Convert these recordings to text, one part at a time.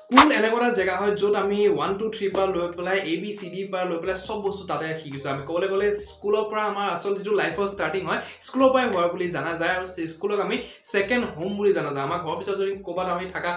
school এনেকুৱা জেগা হয় য'ত আমি 1 2 3 পৰা লৈ পেলাই ABCD পৰা লৈ পেলাই সব বস্তু তাতে শিকিছো আমি ক'বলৈ গ'লে স্কুলৰ পৰা আমাৰ আসল যিটো লাইফৰ ষ্টাৰ্টিং হয় স্কুলৰ পৰাই হোৱা বুলি জানা যায় আৰু স্কুলক আমি সেকেন্ড হোম বুলি জানা যায় আমাৰ ঘৰৰ পিছত যদি ক'বাত আমি থাকা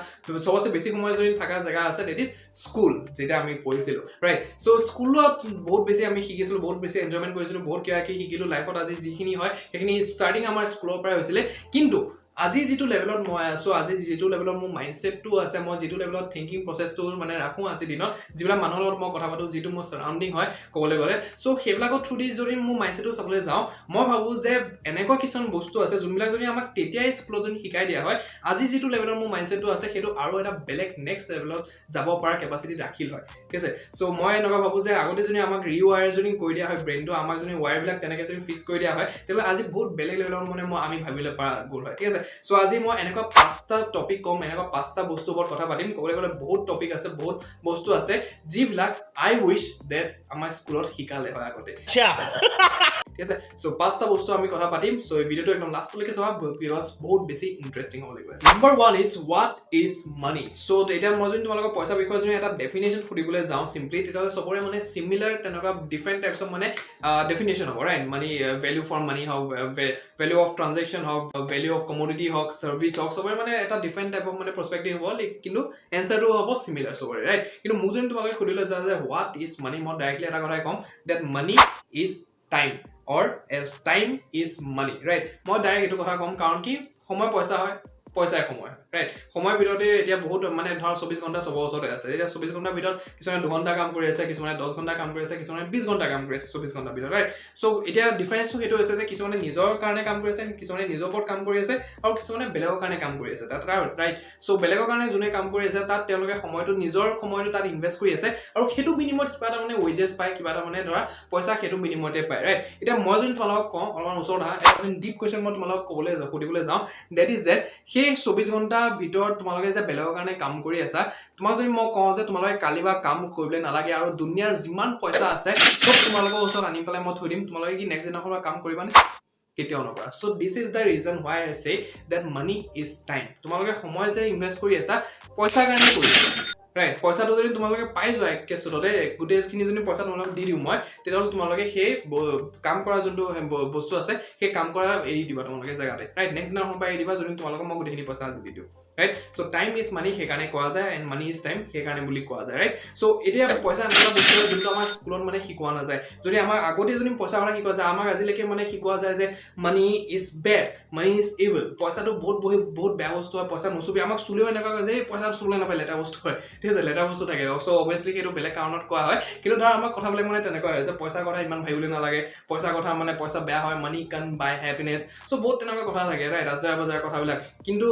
সবচে বেছি সময় যদি থাকা জেগা আছে দ্যাট ইজ স্কুল যেটা আমি পঢ়িছিলো ৰাইট সো স্কুলত বহুত বেছি আমি শিকিছিলো বহুত বেছি এনজয়মেন্ট কৰিছিলো বহুত কিবা কি শিকিলো লাইফত আজি যিখিনি হয় সেইখিনি ষ্টাৰ্টিং আমাৰ স্কুলৰ পৰাই হৈছিলে কিন্তু আজি যিটো লেভেলত মই আছো আজি যিটো লেভেলত মোৰ মাইন্ডসেটটো আছে মই যিটো লেভেলত থিংকিং প্ৰসেসটো মানে ৰাখো আজি দিনত যিবিলাক মানুহৰ লগত মই কথা পাতো যিটো মোৰ সাৰাউন্ডিং হয় ক'বলৈ গ'লে সো সেইবিলাকৰ থ্ৰু দি যদি মোৰ মাইন্ডসেটটো চাবলৈ যাওঁ মই ভাবো যে এনেকুৱা কিছুমান বস্তু আছে যোনবিলাক যদি আমাক তেতিয়াই স্কুলত যদি শিকাই দিয়া হয় আজি যিটো লেভেলত মোৰ মাইন্ডসেটটো আছে সেইটো আৰু এটা বেলেগ নেক্সট লেভেলত যাব পৰা কেপাসিটি ৰাখিল হয় ঠিক আছে সো মই এনেকুৱা ভাবো যে আগতে যদি আমাক ৰিৱায়াৰিং কৰি দিয়া হয় ব্ৰেইনটো আমাক যদি ওয়্যাৰবিলাক তেনেকৈ যদি ফিক্স কৰি দিয়া হয় তেতিয়াহ'লে আজি বহুত বেলেগ লেভেলত মানে আমি ভাবিলে পৰা গ'ল হয় ঠিক আছে সো আজি মই এনেকুৱা পাঁচটা টপিক কম এনেকুৱা পাঁচটা বস্তুৰ ওপৰত কথা পাতিম ক'বলৈ গ'লে বহুত টপিক আছে বহুত বস্তু আছে যিবিলাক আই উইশ দ্যাট আমাৰ স্কুলত শিকালে হয় আগতে ঠিক আছে সো পাঁচটা বস্তু আমি কথা পাতিম সো এই ভিডিওটো একদম লাষ্টলৈকে চাবা বিকজ বহুত বেছি ইন্টাৰেষ্টিং হ'ব লাগিব number 1 is what is money so এতিয়া মই যদি তোমালোকক পইচা বিষয়ে যদি এটা ডেফিনেশ্যন ফুৰিবলৈ যাওঁ সিম্পলি তেতিয়াহ'লে সবৰে মানে সিমিলাৰ তেনেকুৱা ডিফাৰেণ্ট টাইপছ অফ মানে ডেফিনেশ্যন হ'ব right money value for money হওক ভেলু অফ ট্ৰানজেকশ্যন হওক ভেলু অফ কমোডিটি হওক সাৰ্ভিস হওক সবৰে মানে এটা ডিফাৰেণ্ট টাইপ অফ মানে পাৰ্সপেক্টিভ হ'ব কিন্তু এনসাৰটো হ'ব সিমিলাৰ সবৰে ৰাইট কিন্তু মোক যদি তোমালোকে সুধিলে যায় যে হোৱাট ইজ মানি মই ডাইৰেক্টলি এটা কথাই ক'ম that money is time or else time is money right মই ডাইৰেক্ট এইটো কথা কম কাৰণ কি সময় পইচা হয় পইচাই সময় ৰাইট সময়ৰ ভিতৰতে এতিয়া বহুত মানে ধৰ 24 ঘণ্টা সবৰ ওচৰতে আছে এতিয়া 24 ঘণ্টাৰ ভিতৰত কিছুমানে 2 ঘণ্টা কাম কৰি আছে কিছুমানে 10 ঘণ্টা কাম কৰি আছে কিছুমানে 20 ঘণ্টা কাম কৰি আছে 24 ঘণ্টাৰ ভিতৰত ৰাইট সো এতিয়া ডিফাৰেন্সটো সেইটো হৈছে যে কিছুমানে নিজৰ কাৰণে কাম কৰি আছে কিছুমানে নিজৰ ওপৰত কাম কৰি আছে আৰু কিছুমানে বেলেগৰ কাৰণে কাম কৰি আছে তাত ৰাইট সো বেলেগৰ কাৰণে যোনে কাম কৰি আছে তাত তেওঁলোকে সময়টো নিজৰ সময়টো তাত ইনভেষ্ট কৰি আছে আৰু সেইটো বিনিময়ত কিবা এটা মানে ওয়েজেস পায় কিবা এটা মানে ধৰা পইচা সেইটো বিনিময়তে পায় ৰাইট এতিয়া মই যদি তোমালোকক কওঁ অলপমান ওচৰত আহা এটা ডিপ কোৱেশ্চন মই তোমালোকক ক'বলৈ সুধিবলৈ যাওঁ দ্যাট ইজ দ্যাট সেই 24 ঘণ্টা ভিতৰত তোমালোকে যে বেলেগৰ কাৰণে কাম কৰি আছা তোমাক যদি মই কওঁ যে তোমালোকে কালি বা কাম কৰিবলৈ নালাগে আৰু দুনিয়াৰ যিমান পইচা আছে সব তোমালোকৰ ওচৰত আনি পেলাই মই থৈ দিম তোমালোকে কি নেক্সট দিনাখন কাম কৰিবানে কেতিয়াও নকৰা so this is the reason why I say that money is time তোমালোকে সময় যে ইনভেষ্ট কৰি আছা পইচাৰ কাৰণে কৰিছা ৰাইট পইচাটো যদি তোমালোকে পাই যোৱা কেছতে গোটেইখিনি যদি পইচা তোমালোকক দি দিওঁ মই তেতিয়াহ'লে তোমালোকে সেই কাম কৰা যোনটো বস্তু আছে সেই কাম কৰা এৰি দিবা তোমালোকে জেগাতে ৰাইট নেক্সট দিনাখন পৰা এৰি দিবা যদি তোমালোকক মই গোটেইখিনি পইচা দি দিওঁ right so time is money সেইকাৰণে কোৱা যায় and money is time সেইকাৰণে বুলি কোৱা যায় right so এতিয়া পইচা এনেকুৱা বস্তু যোনটো আমাৰ স্কুলত মানে শিকোৱা নাযায় যদি আমাৰ আগতে যদি পইচা কথা শিকোৱা যায় আমাক আজিলৈকে মানে শিকোৱা যায় যে money is bad money is evil পইচাটো বহুত বেয়া বস্তু হয় পইচা নুচুবি আমাক চুলিও এনেকুৱা কয় যে পইচা চুবলৈ নাপায় লেটা বস্তু হয় ঠিক আছে লেটা বস্তু থাকে so obviously সেইটো বেলেগ কাৰণত কোৱা হয় কিন্তু ধৰা আমাক কথাবিলাক মানে তেনেকুৱা হয় যে পইচা কথা ইমান ভাবিবলৈ নালাগে পইচা কথা মানে পইচা বেয়া হয় money can buy happiness so বহুত তেনেকুৱা কথা থাকে right আজাৰ বাজাৰ কথাবিলাক কিন্তু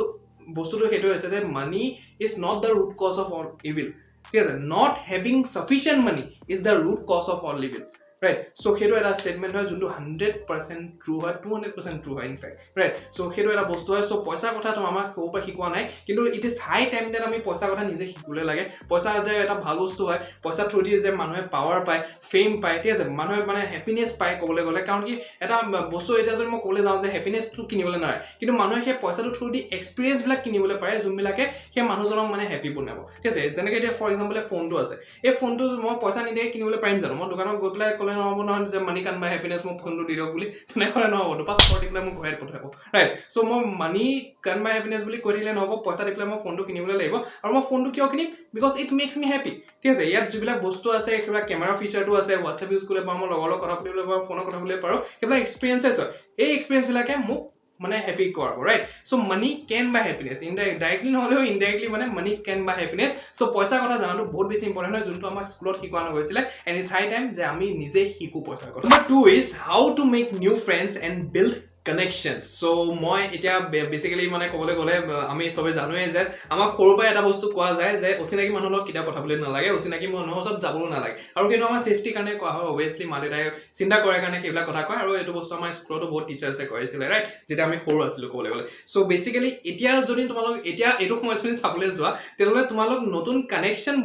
বস্তুটো সেইটো হৈছে যে money is not the root cause of all evil ঠিক আছে not having sufficient money is the root cause of all evil right so সেইটো এটা স্টেটমেন্ট হয় যোনটো 100% ট্ৰু হয় 200% ট্ৰু হয় ইনফেক্ট right so সেইটো এটা বস্তু হয় so পইচা কথা তো আমাক সৰুৰ পৰা শিকোৱা নাই কিন্তু ইট ইজ হাই টাইম যে আমি পইচা কথা নিজে শিকিবলৈ লাগে পইচা যে এটা ভাল বস্তু হয় পইচা থ্ৰু দি যে মানুহে পাৱাৰ পায় ফেম পায় ঠিক আছে মানুহে মানে হ্যাপিনেস পায় ক'বলৈ গ'লে কাৰণ কি এটা বস্তু এটা যদি মই ক'বলৈ যাওঁ যে হ্যাপিনেসটো কিনিবলৈ নোৱাৰে কিন্তু মানুহে সেই পইচাটো থ্ৰু দি এক্সপেৰিয়েন্স বিলাক কিনিবলৈ পাৰে যোনবিলাকে সেই মানুহজনক মানে হ্যাপি বনাব ঠিক আছে যেনেকৈ এতিয়া ফৰ এক্সাম্পল ফোনটো আছে এই ফোনটো মই পইচা নিদিয়ে কিনিবলৈ পাৰিম জানো মই দোকানত গৈ পেলাই ক'লে নহ'ব নহয় যে মানি কান বাই হ্যাপিনেস মোক ফোনটো দি দিয়ক বুলি তেনেকৈ নহ'ব 5 দি পেলাই মোক ঘূৰাই পঠাব ৰাইট সো মই মানি কান বাই হ্যাপিনেস বুলি কৈ থাকিলে নহ'ব পইচা দি পেলাই মই ফোনটো কিনিবলৈ লাগিব আৰু মই ফোনটো কিয় কিনিম because it makes me happy ঠিক আছে ইয়াত যিবিলাক বস্তু আছে সেইবিলাক কেমেৰা ফিচাৰটো আছে হোৱাটছএপ ইউজ কৰিব পাৰোঁ মই লগৰ লগত কথা পাতিবলৈ পাৰোঁ ফোনত কথা পাতিবলৈ পাৰোঁ সেইবিলাক এক্সপিৰিয়েঞ্চেছ হয় এই এক্সপিৰিয়েঞ্চবিলাকে মোক মানে হ্যাপি কৰাব right so money can buy happiness directly নহলেও ইনডাইৰেক্টলি মানে money can buy happiness so পইচা কথা জানাটো বহুত বেছি ইম্পৰ্টেন্ট হয় যোনটো আমাক স্কুলত শিকোৱা নগৈছিলে এণ্ড ইটস হাই টাইম যে আমি নিজে শিকো পইচাৰ কথা number 2 is how to make new friends and build connection so মই এতিয়া বেসিক্যালি মানে ক'বলৈ গ'লে আমি সবে জানোৱে যে আমাক সৰুৰ পৰা এটা বস্তু কোৱা যায় যে অচিনাকি মানুহৰ লগত কিটা কথা পাতিব নালাগে অচিনাকি মানুহৰ ওচৰত যাবও নালাগে আৰু কিন্তু আমাৰ সেফটি কাৰণে কোৱা হয় অবভিয়াছলি মা দেউতাই চিন্তা কৰাৰ কাৰণে সেইবিলাক কথা কয় আৰু এইটো বস্তু আমাৰ স্কুলতো বহুত টিচাৰ্ছে কৰিছিলে ৰাইট যেতিয়া আমি সৰু আছিলোঁ ক'বলৈ গ'লে সো বেসিক্যালি এতিয়া যদি তোমালোক এতিয়া এইটো সময়ত যদি চাবলৈ যোৱা তেতিয়াহ'লে তোমালোক নতুন কানেকশ্যন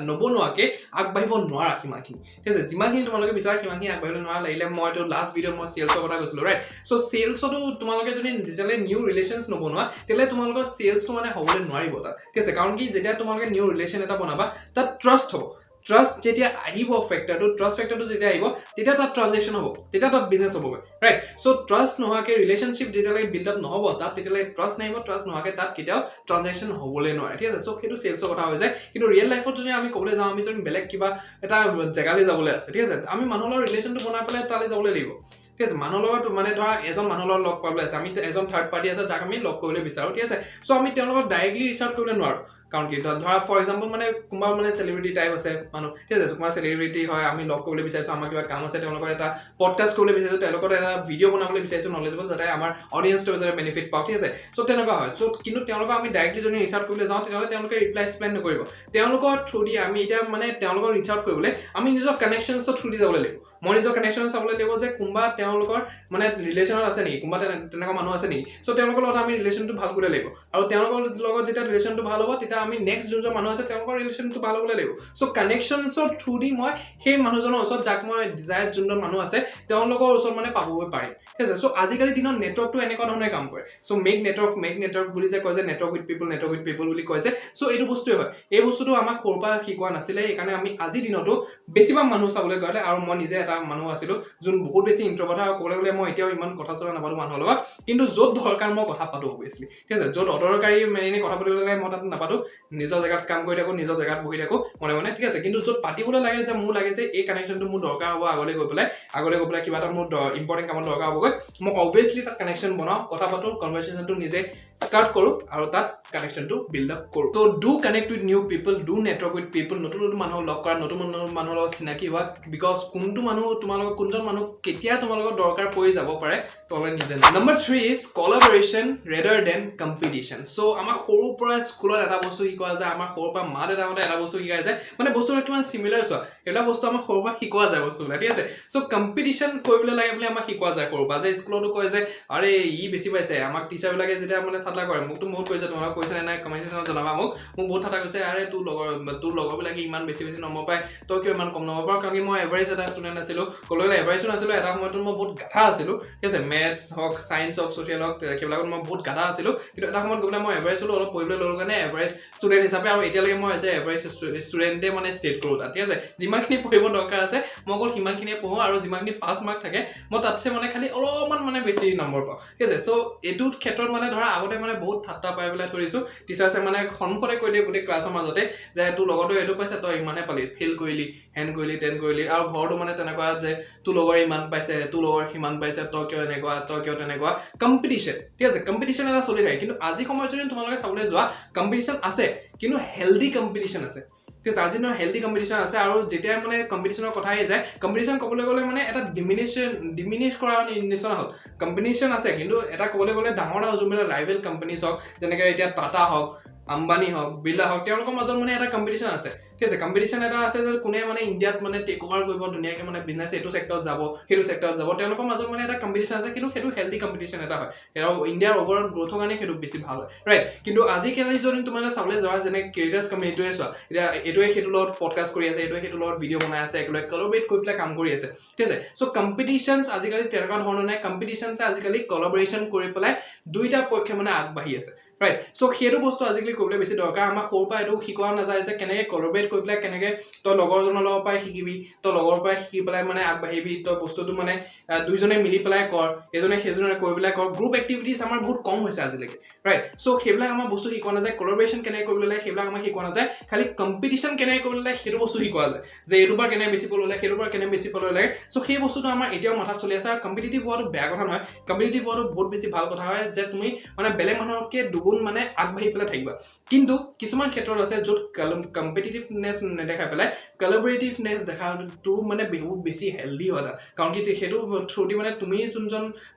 নবনোৱাকে আগবাঢ়িব নোৱাৰা সিমানখিনি ঠিক আছে যিমানখিনি তোমালোকে বিচাৰা সিমানখিনি আগবাঢ়িব নোৱাৰা লাগিলে মই এইটো লাষ্ট ভিডিঅ'ত মই চেলছৰ কথা কৈছিলোঁ ৰাইট সো চেলছতো তোমালোকে যদি যেতিয়ালে নিউ ৰিলেশ্যনছ নবনোৱা তেলে তোমালোকৰ চেলছটো মানে হ'বলৈ নোৱাৰিব তাত ঠিক আছে কাৰণ কি যেতিয়া তোমালোকে নিউ ৰিলেশ্যন এটা বনাবা তাত ট্ৰাষ্ট হ'ব ট্ৰাষ্ট যেতিয়া আহিব ফেক্টৰটো যেতিয়া আহিব তেতিয়া তাত ট্ৰানজেকশ্যন হ'ব তেতিয়া তাত বিজনেছ হ'ব ৰাইট সো ট্ৰাষ্ট নোহোৱাকে ৰিলেশ্যনশ্বিপ যেতিয়ালৈকে বিল্ড আপ নহ'ব তাত তেতিয়ালৈকে ট্ৰাষ্ট নাহিব ট্ৰাষ্ট নোহোৱাকে তাত কেতিয়াও ট্ৰানজেকশ্যন হ'বলৈ নোৱাৰে ঠিক আছে সো সেইটো চেলছৰ কথা হৈ যায় কিন্তু ৰিয়েল লাইফত যদি আমি ক'বলৈ যাওঁ আমি যদি বেলেগ কিবা এটা জেগালৈ যাবলৈ আছে ঠিক আছে আমি মানুহৰ লগত ৰিলেশ্যনটো বনাই পেলাই তালৈ যাবলৈ লাগিব ঠিক আছে মানুহৰ লগত মানে ধৰা এজন মানুহৰ লগত লগ পাবলৈ আছে আমি এজন থাৰ্ড পাৰ্টি আছে যাক আমি লগ কৰিবলৈ বিচাৰোঁ ঠিক আছে সো আমি তেওঁলোকক ডাইৰেক্টলি ৰিচ আউট কৰিবলৈ নোৱাৰোঁ কাৰণ কি ধৰা ফৰ এক্সাম্পল মানে কোনোবা মানে চেলিব্ৰিটি টাইপ আছে মানুহ ঠিক আছে কোনোবা চেলিব্ৰিটি হয় আমি লগ কৰিবলৈ বিচাৰিছোঁ আমাৰ কিবা কাম আছে তেওঁলোকৰ এটা পডকাষ্ট কৰিবলৈ বিচাৰিছোঁ তেওঁলোকৰ এটা ভিডিঅ' বনাবলৈ বিচাৰিছোঁ নলেজেবল যাতে আমাৰ অডিয়েঞ্চটো যাতে বেনিফিট পাওক ঠিক আছে চ' তেনেকুৱা হয় চ' কিন্তু তেওঁলোকক আমি ডাইৰেক্টলি যদি ৰিচ আউট কৰিবলৈ যাওঁ তেতিয়াহ'লে তেওঁলোকে ৰিপ্লাই নকৰিব তেওঁলোকৰ থ্ৰু দি আমি এতিয়া মানে তেওঁলোকক ৰিচ আউট কৰিবলৈ আমি নিজৰ কানেকশ্যনছৰ থ্ৰু দি যাবলৈ লাগিব মই নিজৰ কানেকশ্যন চাবলৈ লাগিব যে কোনোবা তেওঁলোকৰ মানে ৰিলেশ্যনত আছে নেকি কোনোবা তেনেকুৱা মানুহ আছে নেকি চ' তেওঁলোকৰ লগত আমি ৰিলেশ্যনটো ভাল কৰিব লাগিব আৰু তেওঁলোকৰ লগত যেতিয়া ৰিলেশ্যনটো ভাল হ'ব তেতিয়া আমি নেক্সট যোনজন মানুহ আছে তেওঁলোকৰ ৰিলেশ্যনটো ভাল হ'বলৈ লাগিব চ' কানেকশ্যনছৰ থ্ৰু দি মই সেই মানুহজনৰ ওচৰত যাক মই ডিজায়াৰ্ড যোনজন মানুহ আছে তেওঁলোকৰ ওচৰত মানে পাবগৈ পাৰিম ঠিক আছে চ' আজিকালি দিনত নেটৱৰ্কটো এনেকুৱা ধৰণে কাম কৰে চ' মেক নেটৱৰ্ক বুলি যে কয় যে নেটৱৰ্ক উইথ পিপল বুলি কয় যে চ' এইটো বস্তুৱে হয় এই বস্তুটো আমাক সৰুৰ পৰা শিকোৱা নাছিলে সেইকাৰণে আমি আজিৰ দিনতো বেছিভাগ মানুহ চাবলৈ গ'লে আৰু মই নিজে এটা মানুহ আছিলোঁ যোন বহুত বেছি ইণ্ট্ৰভাৰ্ট আৰু ক'বলৈ গ'লে মই এতিয়াও ইমান কথা চলা নাপাতো মানুহৰ লগত কিন্তু য'ত দৰকাৰ মই কথা পাতো অবভিয়াছলি ঠিক আছে য'ত অদৰকাৰী এনেই কথা পাতিবলৈ মই তাত নাপাতো নিজৰ জেগাত কাম কৰি থাকোঁ নিজৰ জেগাত বহি থাকোঁ মনে ঠিক আছে কিন্তু য'ত পাতিবলৈ লাগে যে মোৰ লাগে যে এই কানেকশ্যনটো মোৰ দৰকাৰ হ'ব আগলৈ গৈ পেলাই কিবা এটা মোৰ ইম্পৰ্টেণ্ট কামত দৰকাৰ হ'বগৈ মই অবভিয়াছলি তাত কানেকশ্যন বনাওঁ কথা পাতোঁ কনভাৰ্চেশ্যনটো নিজে ষ্টাৰ্ট কৰোঁ আৰু তাত কানেকশ্যনটো বিল্ড আপ কৰোঁ ত' do connect with new people do network with people নতুন মানুহক লগ কৰা নতুন মানুহৰ লগত চিনাকি হোৱা বিকজ কোনজন মানুহ কেতিয়া তোমালোকৰ দৰকাৰ পৰি যাব পাৰে তোমালোকে নিজে number 3 is collaboration rather than competition চ' আমাৰ সৰুৰ পৰা স্কুলত এটা বস্তু শিকোৱা যায় আমাৰ সৰুৰ পৰা মা দেউতাহঁতে এটা বস্তু শিকাই যায় মানে বস্তুবিলাক কিমান চিমিলাৰ চোৱা সেইবিলাক বস্তু আমাৰ সৰুৰ পৰা শিকোৱা যায় বস্তুবিলাক ঠিক আছে চ' কম্পিটিশ্যন কৰিবলৈ লাগে বুলি আমাক শিকোৱা যায় সৰুৰ পৰা যে স্কুলতো কয় যে আৰে ই বেছি পাইছে আমাক টিচাৰবিলাকে যেতিয়া মানে ঠাট্টা কৰে মোকতো বহুত কৈছে তোমালোক কৈছে নে নাই কমেণ্ট ছেকশ্যনত জনাবা মোক বহুত ঠাট্টা কৈছে আৰে তোৰ লগৰবিলাকে ইমান বেছি নম্বৰ পায় তই কিয় ইমান কম নম্বৰ পাৱ কাৰণ কি মই এভাৰেজ এটা ষ্টুডেণ্ট আছিলোঁ ক'লৈ গ'লে এভাৰেজো নাছিলোঁ এটা সময়তো মই বহুত গাধা আছিলোঁ ঠিক আছে মেথছ হওক ছায়েন্স হওক ছ'চিয়েল হওক সেইবিলাকত মই বহুত গাধা আছিলোঁ কিন্তু এটা সময়ত গ'লে মই এভাৰেজ হ'লোঁ অলপ পঢ়িবলৈ ল'লোঁ কাৰণে এভাৰেজ ষ্টুডেণ্ট হিচাপে আৰু এতিয়ালৈকে মই এজ এ এভাৰেজ ষ্টুডেণ্টে মানে ষ্টেট কৰোঁ তাত ঠিক আছে যিমানখিনি পঢ়িব দৰকাৰ আছে মই অকল সিমানখিনিয়ে পঢ়োঁ আৰু যিমানখিনি পাছ মাৰ্ক থাকে মই তাতছে মানে খালি অলপমান মানে বেছি নম্বৰ পাওঁ ঠিক আছে চ' এইটোত ক্ষেত্ৰত মানে ধৰা আগতে মানে বহুত ঠাট্টা পাই পেলাই ধৰিছোঁ টিচাৰ্ছে মানে সন্মুখতে কৈ দিয়ে গোটেই ক্লাছৰ মাজতে যে তোৰ লগতো এইটো পাইছে তই ইমানে পালি ফেইল কৰিলি হেন কৰিলি তেন কৰিলি আৰু ঘৰতো মানে তেনেকুৱা যে তোৰ লগৰ ইমান পাইছে তোৰ লগৰ সিমান পাইছে তই কিয় এনেকুৱা তই কিয় তেনেকুৱা কম্পিটিশ্যন ঠিক আছে কম্পিটিশ্যন এটা চলি থাকে কিন্তু আজি সময়ত যদি তোমালোকে চাবলৈ যোৱা কম্পিটিশ্যন আছে কিন্তু হেল্ডি কম্পিটিশ্যন আছে ঠিক আছে আজি নহয় হেল্ডি কম্পিটিশ্যন আছে আৰু যেতিয়া মানে কম্পিটিশ্যনৰ কথা আহি যায় কম্পিটিশ্যন ক'বলৈ গ'লে মানে এটা ডিমিনিছ কৰা নিচিনা হ'ল কম্পিটিশ্যন আছে কিন্তু এটা ক'বলৈ গ'লে ডাঙৰ যোনবিলাক ৰাইভেল কোম্পানীজ হওক যেনেকৈ এতিয়া টাটা হওক আম্বানী হওক বিৰলা হওক তেওঁলোকৰ মাজত মানে এটা কম্পিটিশ্যন আছে ঠিক আছে কম্পিটিশ্যন এটা আছে যে কোনে মানে ইণ্ডিয়াত মানে টেক অভাৰ কৰিব ধুনীয়াকৈ মানে বিজনেছ এইটো ছেক্টৰত যাব সেইটো ছেক্টৰত যাব তেওঁলোকৰ মাজত মানে এটা কম্পিটিশ্যন আছে কিন্তু সেইটো হেল্ডি কম্পিটিশ্যন এটা হয় আৰু ইণ্ডিয়াৰ অভাৰঅল গ্ৰ'থৰ কাৰণে সেইটো বেছি ভাল হয় ৰাইট কিন্তু আজিকালি যদি তোমালোকে চাবলৈ যোৱা যেনে ক্ৰিয়েটাৰ্ছ কমিউনিটিটোৱে চোৱা এতিয়া এইটোৱে সেইটোৰ লগত পডকাষ্ট কৰি আছে এইটোৱে সেইটোৰ লগত ভিডিঅ' বনাই আছে একেলগে কলাবৰেট কৰি পেলাই কাম কৰি আছে ঠিক আছে চ' কম্পিটিশ্যনছ আজিকালি তেনেকুৱা ধৰণৰ নাই কম্পিটিশ্যনছে আজিকালি কলাবৰেশ্যন কৰি পেলাই দুইটা পক্ষে মানে আগবাঢ়ি আছে ৰাইট চ' সেইটো বস্তু আজিকালি কৰিবলৈ বেছি দৰকাৰ আমাৰ সৰুৰ পৰা এইটো শিকোৱা নাযায় যে কেনেকৈ কলাবৰেট কৰি পেলাই কেনেকৈ তই লগৰজনৰ লগৰ পৰাই শিকিবি তই লগৰ পৰাই শিকি পেলাই মানে আগবাঢ়িবি তই বস্তুটো মানে দুইজনে মিলি পেলাই কৰ এজনে সেইজনে কৰি পেলাই কৰ গ্ৰুপ এক্টিভিটিজ আমাৰ বহুত কম হৈছে আজিলৈকে ৰাইট চ' সেইবিলাক আমাৰ বস্তু শিকোৱা নাযায় কলাবৰেশ্যন কেনেকৈ কৰিবলৈ লাগে সেইবিলাক আমাৰ শিকোৱা নাযায় খালি কম্পিটিশ্যন কেনেকৈ কৰিবলৈ লাগে সেইটো বস্তু শিকোৱা যায় যে এইটোৰ পৰা কেনেকৈ বেছি পাব লাগে সেইটোৰ পৰা কেনেকৈ বেছি পাব লাগে চ' সেই বস্তুটো আমাৰ এতিয়াও মাথাত চলি আছে আৰু কম্পিটিটিভ হোৱাটো বেয়া কথা নহয় কম্পিটিটিভ হোৱাটো বহুত বেছি ভাল কথা হয় যে তুমি মানে বেলেগ মানুহতকৈ দুগুণ মানে আগবাঢ়ি পেলাই থাকিবা কিন্তু কিছুমান ক্ষেত্ৰত আছে য'ত কম্পিটিটিভনেছ নেদেখাই পেলাই কলাবৰেটিভনেছ দেখাটো মানে বহুত বেছি হেল্ডি হয় তাত কাৰণ কি সেইটো থ্ৰু দি মানে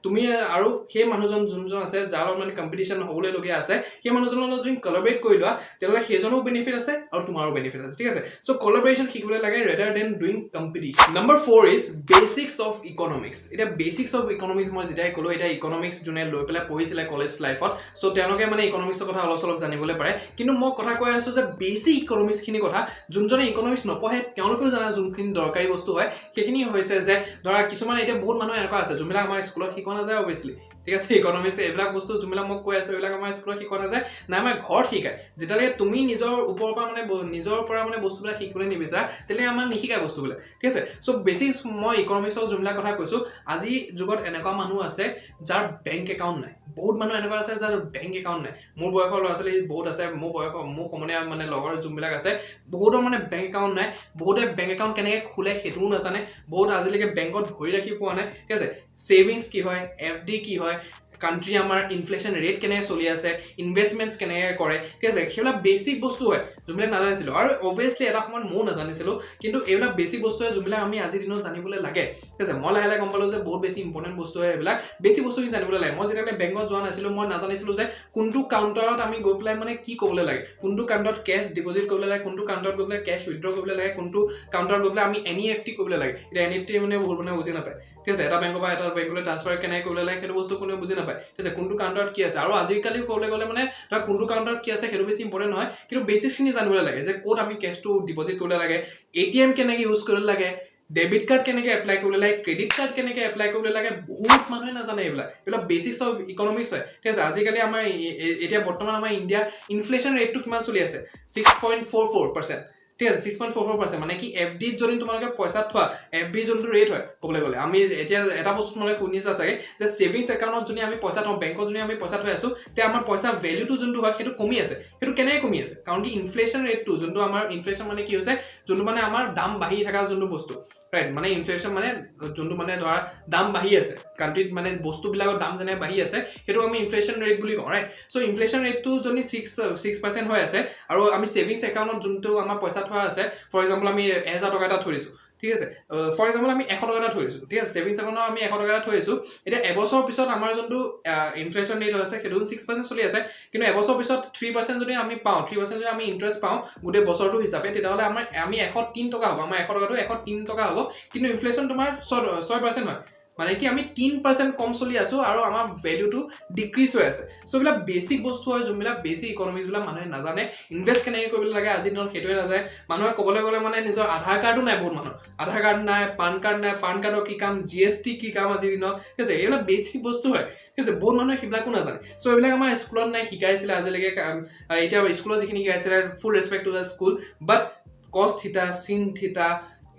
তুমি আৰু সেই মানুহজন যোনজন আছে যাৰ লগত মানে কম্পিটিশ্যন হ'বলৈলগীয়া আছে সেই মানুহজনৰ লগত যদি কলাবৰেট কৰি লোৱা তেতিয়াহ'লে সেইজনো বেনিফিট আছে আৰু তোমাৰো বেনিফিট আছে ঠিক আছে চ' কলাবৰেশ্যন শিকিবলৈ লাগে rather than doing competition number 4 is basics of economics এতিয়া বেচিক্স অফ ইকনমিক্স মই যেতিয়াই ক'লোঁ এতিয়া ইকনমিক্স যোনে লৈ পেলাই পঢ়িছিলে কলেজ লাইফত চ' তেওঁলোকে মানে ইকনমিক্সৰ কথা অলপ চলপ জানিবলৈ পাৰে কিন্তু মই কথা কৈ আছোঁ যে বেচিক ইকনমিক্সখিনি কথা যোনজনে ইকনমিক্স নপঢ়ে তেওঁলোকেও জানে যোনখিনি দৰকাৰী বস্তু হয় সেইখিনি হৈছে যে ধৰা কিছুমান এতিয়া বহুত মানুহ এনেকুৱা আছে যোনবিলাক আমাৰ স্কুলত শিকোৱা নাযায় অবভিয়াছলি ঠিক আছে ইকনমিক্স এইবিলাক বস্তু যোনবিলাক মই কৈ আছো এইবিলাক আমাৰ স্কুলত শিকোৱা নাযায় না আমাৰ ঘৰত শিকায় যেতিয়ালৈকে তুমি নিজৰ ওপৰৰ পৰা মানে নিজৰ পৰা মানে বস্তুবিলাক শিকিবলৈ নিবিচাৰা তেতিয়ালে আমাৰ নিশিকায় বস্তুবিলাক ঠিক আছে চ' বেছিক মই ইকনমিক্সৰ যোনবিলাক কথা কৈছো আজি যুগত এনেকুৱা মানুহ আছে যাৰ বেংক একাউণ্ট নাই বহুত মানুহ এনেকুৱা আছে যাৰ বেংক একাউণ্ট নাই মোৰ বয়সৰ ল'ৰা ছোৱালী বহুত আছে মোৰ সমনীয়া মানে লগৰ যোনবিলাক আছে বহুতৰ মানে বেংক একাউণ্ট নাই বহুতে বেংক একাউণ্ট কেনেকৈ খোলে সেইটোও নাজানে বহুত আজিলৈকে বেংকত ভৰি ৰাখি পোৱা নাই ঠিক আছে সেভিংস কি হয় এফডি কি হয় কান্ট্ৰি আমাৰ ইনফ্লেশ্যন ৰেট কেনেকৈ চলি আছে ইনভেষ্টমেণ্টছ কেনেকৈ কৰে ঠিক আছে সেইবিলাক বেছিক বস্তু হয় যোনবিলাক নাজানিছিলোঁ আৰু অভিয়াছলি এটা সময়ত ময়ো নাজানিছিলোঁ কিন্তু এইবিলাক বেছিক বস্তু হয় যোনবিলাক আমি আজিৰ দিনত জানিবলৈ লাগে ঠিক আছে মই লাহে লাহে গম পালোঁ যে বহুত বেছি ইম্পৰ্টেণ্ট বস্তু হয় এইবিলাক বেছি বস্তুখিনি জানিবলৈ লাগে মই যেতিয়ালৈ বেংকত যোৱা নাছিলোঁ মই নাজানিছিলোঁ যে কোনটো কাউণ্টাৰত আমি গৈ পেলাই মানে কি ক'বলৈ লাগে কোনটো কাউণ্টাৰত কেছ ডিপজিট কৰিবলৈ লাগে কোনটো কাউণ্টাৰত গৈ পেলাই কেছ উইথড্ৰ কৰিবলৈ লাগে কোনটো কাউণ্টাৰত গৈ পেলাই আমি NEFT কৰিবলৈ লাগে এতিয়া NEFT মানে বহুত মানে বুজি নাপায় ঠিক আছে এটা বেংকৰ পৰা এটা বেংকলৈ ট্ৰান্সফাৰ কেনেকৈ কৰিবলৈ লাগে সেইটো বস্তু কোনেও বুজি নাপায় ঠিক আছে কোনটো কাউণ্টাৰত কি আছে আৰু আজিকালি ক'বলৈ গ'লে মানে ধৰা কোনটো কাউণ্টাৰত কি আছে সেইটো বেছি ইম্পৰ্টেণ্ট নহয় কিন্তু বেছিকখিনি জানিবলৈ লাগে যে ক'ত আমি কেছটো ডিপজিট কৰিব লাগে ATM কেনেকৈ ইউজ কৰিব লাগে ডেবিট কাৰ্ড কেনেকৈ এপ্লাই কৰিব লাগে ক্ৰেডিট কাৰ্ড কেনেকৈ এপ্লাই কৰিব লাগে বহুত মানুহে নাজানে এইবিলাক বেছিক্স অফ ইকনমিক্স হয় ঠিক আছে আজিকালি আমাৰ এতিয়া বৰ্তমান আমাৰ ইণ্ডিয়াৰ ইনফ্লেশ্যন ৰেটটো কিমান চলি আছে 6.44% ঠিক আছে 6.44% মানে কি এফডিত যদি তোমালোকে পইচা থোৱা এফডি যোনটো ৰেট হয় ক'বলৈ গ'লে আমি এতিয়া এটা বস্তু তোমালোকে শুনিছা চাগে যে ছেভিংছ একাউণ্টত যদি আমি পইচা থওঁ বেংকত যদি আমি পইচা থৈ আছোঁ তেতিয়া আমাৰ পইচা ভেলিউটো যোনটো হয় সেইটো কমি আছে সেইটো কেনেকৈ কমি আছে কাৰণ কি ইনফ্লেশ্যন ৰেটটো যোনটো আমাৰ ইনফ্লেশ্যন মানে কি হৈছে যোনটো মানে আমাৰ দাম বাঢ়ি থকা যোনটো বস্তু ৰাইট মানে ইনফ্লেশ্যন মানে যোনটো মানে ধৰা দাম বাঢ়ি আছে কাণ্ট্ৰিত মানে বস্তুবিলাকৰ দাম যেনে বাঢ়ি আছে সেইটো আমি ইনফ্লেশ্যন ৰেট বুলি কওঁ ৰাইট চ' ইনফ্লেশ্যন ৰেটটো যদি 6% হৈ আছে আৰু আমি ছেভিংছ একাউণ্টত যোনটো আমাৰ পইচা থোৱা আছে ফৰ এক্সাম্পল আমি 1000 টকা এটা থৈ দিছোঁ ঠিক আছে ফৰ এক্সাম্পল আমি 100 টকা এটা থৈ দিছোঁ ঠিক আছে ছেভিংছ একাউণ্টত আমি 100 টকা এটা থৈ দিছোঁ এতিয়া এবছৰৰ পিছত আমাৰ যোনটো ইনফ্লেশ্যন ৰেট আছে সেইটো 6% চলি আছে কিন্তু এবছৰৰ পিছত 3% যদি আমি পাওঁ 3% যদি আমি ইণ্টাৰেষ্ট পাওঁ গোটেই বছৰটো হিচাপে তেতিয়াহ'লে আমি 103 টকা হ'ব আমাৰ 100 টকাটো 103 টকা হ'ব কিন্তু ইনফ্লেশ্যন তোমাৰ 6% হয় মানে কি আমি 3% কম চলি আছোঁ আৰু আমাৰ ভেলিউটো ডিক্ৰিজ হৈ আছে চ' এইবিলাক বেছিক বস্তু হয় যোনবিলাক বেছিক ইকনমিক্সবিলাক মানুহে নাজানে ইনভেষ্ট কেনেকৈ কৰিব লাগে আজিৰ দিনত সেইটোৱে নাজানে মানুহে ক'বলৈ গ'লে মানে নিজৰ আধাৰ কাৰ্ডো নাই বহুত মানুহৰ আধাৰ কাৰ্ড নাই পান কাৰ্ডৰ কি কাম GST কি কাম আজিৰ দিনত ঠিক আছে এইবিলাক বেছিক বস্তু হয় ঠিক আছে বহুত মানুহে সেইবিলাকো নাজানে চ' এইবিলাক আমাৰ স্কুলত নাই শিকাইছিলে আজিলৈকে এতিয়া স্কুলত যিখিনি শিকাইছিলে ফুল ৰেচপেক্ট টু দ্য স্কুল বাট কছ থিতা চিন থিতা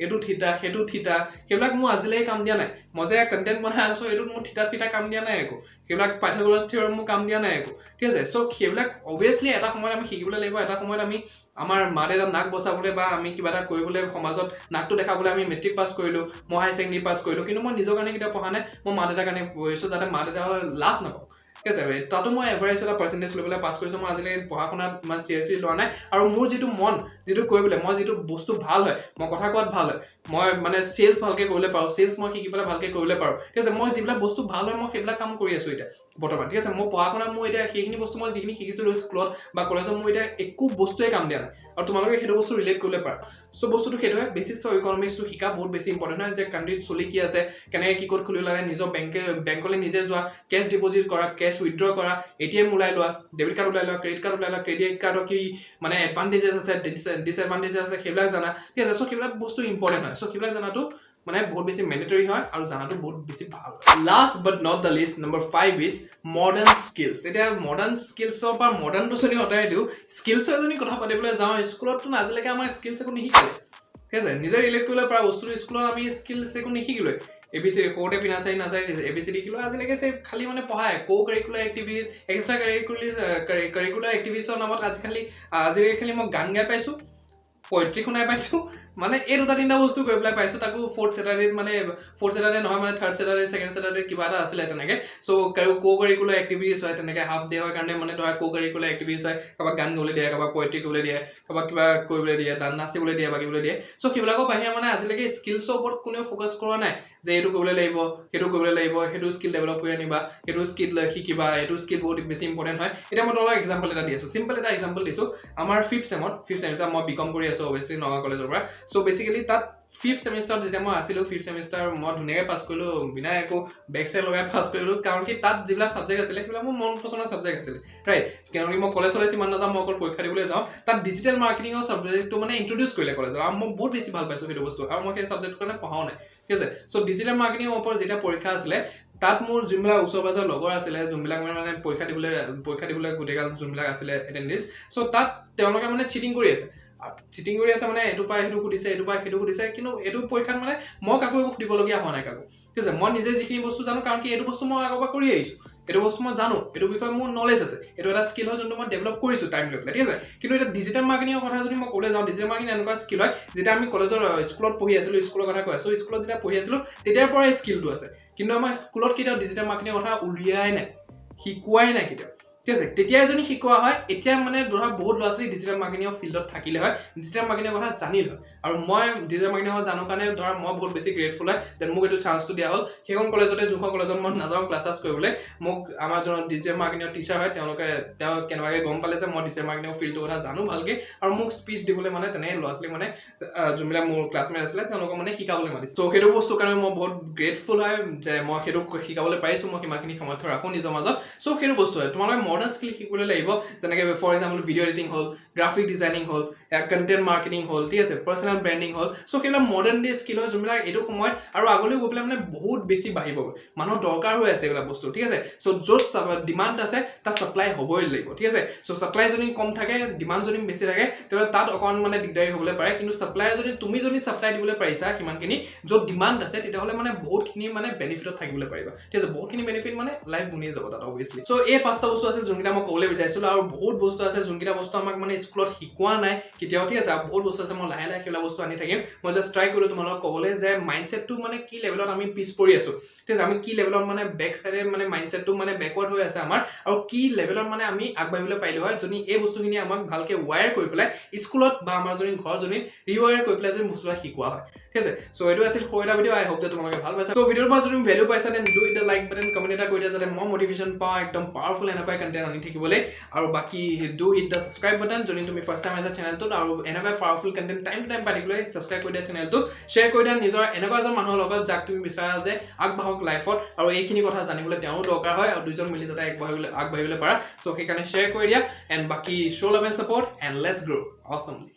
এইটো থিতা সেইটো থিতা সেইবিলাক মোৰ আজিলৈকে কাম দিয়া নাই মই যে কণ্টেণ্ট বনাই আছোঁ এইটোত মোৰ থিতা কাম দিয়া নাই একো সেইবিলাক পাইথাগোৰাছ থিয়ৰম মোৰ কাম দিয়া নাই একো ঠিক আছে চ' সেইবিলাক অভিয়াছলি এটা সময়ত আমি শিকিবলৈ লাগিব এটা সময়ত আমি আমাৰ মা দেউতাৰ নাক বচাবলৈ বা আমি কিবা এটা কৰিবলৈ সমাজত নাকটো দেখাবলৈ আমি মেট্ৰিক পাছ কৰিলোঁ মই হায়াৰ ছেকেণ্ডেৰী পাছ কৰিলোঁ কিন্তু মই নিজৰ কাৰণে কেতিয়াও পঢ়া নাই মই মা দেউতাৰ কাৰণে পঢ়িছোঁ যাতে মা দেউতাহঁতে লাজ নাপাওঁ ঠিক আছে তাতো মই এভাৰেজ এটা পাৰ্চেণ্টেজ লৈ পেলাই পাছ কৰিছোঁ মই আজিলৈকে পঢ়া শুনাত ইমান চিৰিয়াছলি লোৱা নাই আৰু মোৰ যিটো মন যিটো কৰিবলৈ মই যিটো বস্তু ভাল হয় মই কথা কোৱাত ভাল হয় মই মানে চেলছ ভালকৈ কৰিবলৈ পাৰোঁ চেলছ মই শিকি পেলাই ভালকৈ কৰিবলৈ পাৰোঁ ঠিক আছে মই যিবিলাক বস্তু ভাল হয় মই সেইবিলাক কাম কৰি আছোঁ এতিয়া বৰ্তমান ঠিক আছে মই পঢ়া শুনা মোৰ এতিয়া সেইখিনি বস্তু মই যিখিনি শিকিছিলোঁ স্কুলত বা কলেজত মোৰ এতিয়া একো বস্তুৱে কাম দিয়া নাই আৰু তোমালোকে সেইটো বস্তু ৰিলেট কৰিবলৈ পাৰা চ' বস্তুটো সেইটো হয় বেচিক্স অফ ইকনমিক্সটো শিকা বহুত বেছি ইম্পৰ্টেণ্ট হয় যে কাণ্ট্ৰিত চলি কি আছে কেনেকৈ কি ক'ত খুলিব লাগে নিজৰ বেংকলৈ নিজে যোৱা কেছ ডিপজিট কৰা কেছ উইথড্ৰ কৰা ATM ওলাই লোৱা ডেবিট কাৰ্ড ওলাই লোৱা ক্ৰেডিট কাৰ্ড ওলাই লোৱা ক্ৰেডিট কাৰ্ডৰ কি মানে এডভান্টেজেছ আছে ডিছএডভান্টেজেছ আছে সেইবিলাক জানা ঠিক আছে চ' সেইবিলাক বস্তু ইম্পৰ্টেণ্ট হয় চ' সেইবিলাক জানাটো মানে বহুত বেছি মেণ্ডেটৰী হয় আৰু জানাটো বহুত বেছি ভাল হয় last but not the least number 5 is modern skills এতিয়া মডাৰ্ণ স্কিলছৰ পৰা মডাৰ্ণটো যদি হটাই দিওঁ স্কিলছৰ যদি কথা পাতিবলৈ যাওঁ স্কুলততো আজিলৈকে আমাৰ স্কিলছ একো নিশিকালে ঠিক আছে নিজে ৰিলেট কৰিবলৈ পৰা বস্তুটো স্কুলত আমি স্কিলছ একো নিশিকিলোঁ ABC সৰুতে নাচাৰি ABCD শিকিলোঁ আজিলৈকে খালি মানে পঢ়ায় কাৰিকুলাৰ এক্টিভিটিজ এক্সট্ৰা কাৰিকুলাৰ এক্টিভিটিছৰ নামত আজিলৈকে খালি মই গান গাই পাইছোঁ পয়েট্ৰি শুনাই পাইছোঁ মানে এই দুটা তিনিটা বস্তু কৰি পেলাই পাইছোঁ তাকো ফ'ৰ্থ ছেটাৰডে নহয় মানে থাৰ্ড ছেটাৰডে ছেকেণ্ড ছেটাৰডে কিবা এটা আছিলে তেনেকৈ চ' কাৰিকুলাৰ এক্টিভিটিছ হয় তেনেকৈ হাফ ডে হয় কাৰণে মানে ধৰা কাৰিকুলাৰ এক্টিভিটিছ হয় কাৰোবাক গান গাবলৈ দিয়ে কাৰোবাক পয়েট্ৰি কৰিবলৈ দিয়ে কাৰোবাক কিবা কৰিবলৈ দিয়ে নাচিবলৈ দিয়ে বাকিবলৈ দিয়ে চ' সেইবিলাকৰ বাহিৰে মানে আজিলৈকে স্কিলছৰ ওপৰত কোনেও ফ'কাছ কৰা নাই যে এইটো কৰিবলৈ লাগিব সেইটো স্কিল ডেভেলপ কৰি আনিবা সেইটো স্কিল শিকিবা এইটো স্কিল বহুত বেছি ইম্পৰ্টেণ্ট হয় এতিয়া মই তোমালোকক এক্সাম্পল এটা দি আছোঁ চিম্পল এটা এক্সাম্পল দিছোঁ আমাৰ ফিফ্থ ছেমত মই BCom কৰি আছোঁ অভিয়াছলি নগাঁও কলেজৰ পৰা সো বেসিক্যালি তাত 5th সেমিস্টাৰ যেটা মই আছিল 5th সেমিস্টাৰ মই ধুনিয়াকে পাস কৰিলো বিনা একো বেকসাইড লগাই পাস কৰিলো কাৰণ কি তাত যিবিলাক সাবজেক্ট আছিল সেইবিলাক মোৰ মন পছন্দৰ সাবজেক্ট আছিল ৰাইট কাৰণ কি মই কলেজ চলাইছি মান নাযাম মই অকল পৰীক্ষা দিবলৈ যাওঁ তাত ডিজিটেল মাৰ্কেটিংৰ সাবজেক্টটো মানে ইন্ট্ৰোডিউস কৰিলে কলেজত আৰু মই বহুত বেছি ভাল পাইছো সেইটো বস্তু আৰু মই সেই সাবজেক্টৰ কাৰণে পঢ়াও নাই ঠিক আছে সো ডিজিটেল মাৰ্কেটিংৰ ওপৰত যেটা পৰীক্ষা আছিল তাত মোৰ যোনবিলাক ওচৰ পাজৰ লগৰ আছিল যোনবিলাক মানে পৰীক্ষা দিবলৈ গুটেগাল যোনবিলাক আছিল এটেন্ডেন্স সো তাত তেওঁলোকে মানে চিটিং কৰি আছে চিটিং কৰি আছে মানে এটো পাই হেতু খুদিছে এটো পাই হেতু খুদিছে কিন্তু এটো পৰীক্ষাত মানে মই কাকো একো খুদিব লগিয়া হোৱা নাই কাকো ঠিক আছে মই নিজে যিখিনি বস্তু জানো কাৰণ কি এটো বস্তু মই আগৰ কৰি আহিছো এটো বস্তু মই জানো এটো বিষয়ে মোৰ নলেজ আছে এটো এটা স্কিল হয় যোনটো মই ডেভেলপ কৰিছো টাইম লৈ পেলাই ঠিক আছে কিন্তু এটা ডিজিটেল মাৰ্কেটিংৰ কথা যদি মই ক'লে যাওঁ ডিজিটেল মাৰ্কেটিং এনেকুৱা স্কিল হয় যেটা আমি কলেজৰ স্কুলত পঢ়ি আছিলো স্কুলৰ কথা কৈ আছো স্কুলত যেটা পঢ়ি আছিলো তেতিয়াৰ পৰা স্কিলটো আছে কিন্তু আমাৰ স্কুলত কেতিয়াও ডিজিটেল মাৰ্কেটিংৰ কথা উলিয়াই নাই শিকোৱাই নাই কেতিয়াও ঠিক আছে তেতিয়া এজনী শিকোৱা হয় এতিয়া মানে ধৰা বহুত ল'ৰা-ছোৱালী ডিজিটেল মাৰ্কেটিংৰ ফিল্ডত থাকিলে হয় ডিজিটেল মাৰ্কেটিংৰ কথা জানিল হয় আৰু মই ডিজিটেল মাৰ্কেটিংৰ কথা জানো কাৰণে ধৰা মই বহুত বেছি গ্ৰেটফুল হয় দেন মোক এইটো চান্সটো দিয়া হ'ল সেইখন কলেজতে দুখন কলেজত মই নাযাওঁ ক্লাছ কৰিবলৈ মোক আমাৰ জন ডিজিটেল মাৰ্কেটিংৰ টিচাৰ হয় তেওঁ কেনেবাকৈ গম পালে যে মই ডিজিটেল মাৰ্কেটিংৰ ফিল্ডটোৰ কথা জানো ভালকৈ আৰু মোক স্পীচ দিবলৈ মানে তেনে ল'ৰা-ছোৱালী মানে যোনবিলাক মোৰ ক্লাছমেট আছিলে তেওঁলোকক মানে শিকাবলৈ মাতিছে ত' সেইটো বস্তুৰ কাৰণে মই বহুত গ্ৰেটফুল হয় যে মই সেইটো শিকাবলৈ পাৰিছোঁ মই কিমানখিনি সামৰ্থ্য ৰাখোঁ নিজৰ মাজত চ' সেইটো বস্তু হয় তোমালোকে মডাৰ্ণ স্কিল শিকিবলৈ লাগিব যেনেকৈ ফৰ এক্সাম্পল ভিডিঅ' এডিটিং হ'ল গ্ৰাফিক ডিজাইনিং হ'ল কণ্টেণ্ট মাৰ্কেটিং হ'ল ঠিক আছে পাৰ্চনেল ব্ৰেণ্ডিং হ'ল চ' সেইবিলাক মডাৰ্ণ ডে স্কিল হয় যোনবিলাক এইটো সময়ত আৰু আগলৈ গৈ পেলাই মানে বহুত বেছি বাঢ়িব মানুহৰ দৰকাৰ হৈ আছে এইবিলাক বস্তু ঠিক আছে চ' য'ত ডিমাণ্ড আছে তাত ছাপ্লাই হ'বই লাগিব ঠিক আছে চ' ছাপ্লাই যদি কম থাকে ডিমাণ্ড যদি বেছি থাকে তেতিয়াহ'লে তাত অকণমান মানে দিগদাৰী হ'বলৈ পাৰে কিন্তু ছাপ্লাই তুমি যদি ছাপ্লাই দিবলৈ পাৰিছা সিমানখিনি য'ত ডিমাণ্ড আছে তেতিয়াহ'লে মানে বহুতখিনি মানে বেনিফিটত থাকিবলৈ পাৰিবা ঠিক আছে বহুতখিনি বেনিফিট মানে লাইফ বনিয়ে যাব তাত অবভিয়াছলি চ' এই 5টা বস্তু আছে যোনকেইটা মই ক'বলৈ বিচাৰিছিলোঁ আৰু বহুত বস্তু আছে যোনকেইটা বস্তু আমাক মানে স্কুলত শিকোৱা নাই কেতিয়াও ঠিক আছে আৰু বহুত বস্তু আছে মই লাহে লাহে সেইবিলাক বস্তু আনি থাকিম মই জাষ্ট ট্ৰাই কৰিলোঁ তোমালোকক ক'বলৈ যে মাইণ্ডছেটটো মানে কি লেভেলত আমি পিছ পৰি আছোঁ ঠিক আছে আমি কি লেভেলত মানে বেক চাইডে মানে মাইণ্ডছেটটো মানে বেকৱাৰ্ড হৈ আছে আমাৰ আৰু কি লেভেলত মানে আমি আগবাঢ়িবলৈ পাৰিলোঁ হয় যদি এই বস্তুখিনি আমাক ভালকৈ ৱায়াৰ কৰি পেলাই স্কুলত বা আমাৰ যদি ঘৰ যদি ৰিৱায়াৰ কৰি পেলাই যদি বস্তুবিলাক শিকোৱা হয় ঠিক আছে চ' এইটো আছিল সৰু এটা ভিডিঅ' আই হোপ যে তোমালোকে ভাল পাইছা চ' ভিডিঅ'ৰ পৰা যদি ভেলু পাইছা then do it the like button comment এটা কৰি দিয়া যাতে মই মটিভেশ্যন পাওঁ একদম পাৱাৰফুল এনেকুৱা কণ্টেণ্ট আনি থাকিবলৈ আৰু বাকী do hit the subscribe button যদি তুমি ফাৰ্ষ্ট টাইম আহিছা চেনেলটোত আৰু এনেকুৱা powerful content time to time পাই থাকিবলৈ ছাবস্ক্ৰাইব কৰি দিয়া চেনেলটো শ্বেয়াৰ কৰি দিয়া নিজৰ এনেকুৱা এজন মানুহৰ লগত যাক তুমি বিচাৰা যে আগবাঢ়ক লাইফত আৰু এইখিনি কথা জানিবলৈ তেওঁৰো দৰকাৰ হয় আৰু দুজন মিলি যাতে আগবাঢ়িবলৈ পাৰা চ' সেইকাৰণে শ্বেয়াৰ কৰি দিয়া এণ্ড বাকী show' love and support and let's grow' awesome